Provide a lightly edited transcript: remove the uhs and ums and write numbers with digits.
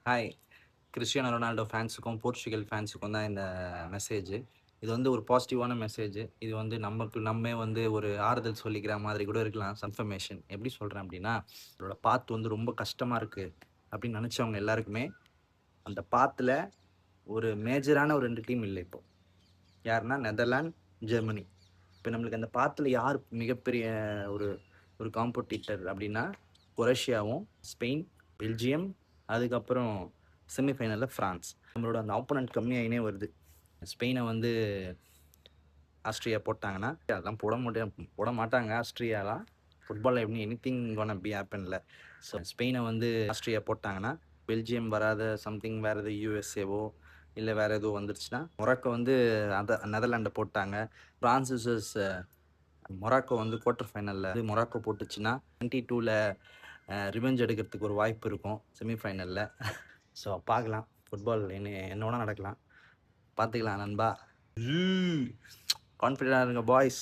Hi! Cristiano Ronaldo ஃபேன்ஸுக்கும், Portugal ஃபேன்ஸுக்கும் தான் இந்த message. இது வந்து ஒரு பாசிட்டிவான மெசேஜ். இது வந்து நமக்கு நம்மே வந்து ஒரு ஆறுதல் சொல்லிக்கிற மாதிரி கூட இருக்கலாம். இன்ஃபர்மேஷன் எப்படி சொல்றேன் அப்படின்னா, "உங்களோட பாத் வந்து ரொம்ப கஷ்டமா இருக்கு" அப்படின்னு நெனச்சவங்க எல்லாருக்குமே, அந்த பாத்துல ஒரு மேஜரான ஒரு 2 டீம் இல்ல இப்போ. யாருன்னா நெதர்லாண்ட், ஜெர்மனி. இப்ப நம்மளுக்கு அந்த பாத்துல யார் மிகப்பெரிய ஒரு ஒரு காம்படிட்டர் அப்படின்னா, குரோஷியாவும், ஸ்பெயின், பெல்ஜியம், அதுக்கப்புறம் செமிஃபைனல்ல ஃப்ரான்ஸ். நம்மளோட அந்த ஆப்போனன்ட் கம்மியாயினே வருது. ஸ்பெயின வந்து ஆஸ்ட்ரியா போட்டாங்கன்னா, அதெல்லாம் போட மாட்டாங்க ஆஸ்ட்ரியாலாம். ஃபுட்பால்ல எனிதிங் கோனா பி ஹேப்பன்ல. ஸோ ஸ்பெயின வந்து ஆஸ்ட்ரியா போட்டாங்கன்னா, பெல்ஜியம் வராத சம்திங் வேற எது யுஎஸ்ஏவோ, இல்ல வேற எதுவும் வந்துருச்சுன்னா, மொராக்கோ வந்து நெதர்லாண்ட போட்டாங்க. பிரான்ஸ் விசஸ் மொராக்கோ வந்து குவார்ட்டர் ஃபைனல்ல மொராக்கோ போட்டுச்சுன்னா, 22ல ரிவெஞ்ச் எடுக்கிறதுக்கு ஒரு வாய்ப்பு இருக்கும் செமி ஃபைனல்ல. ஸோ பார்க்கலாம். ஃபுட்பால் என்ன வேணா நடக்கலாம். பார்த்துக்கலாம் நண்பா. கான்ஃபிடென்ட்டா இருங்க பாய்ஸ்.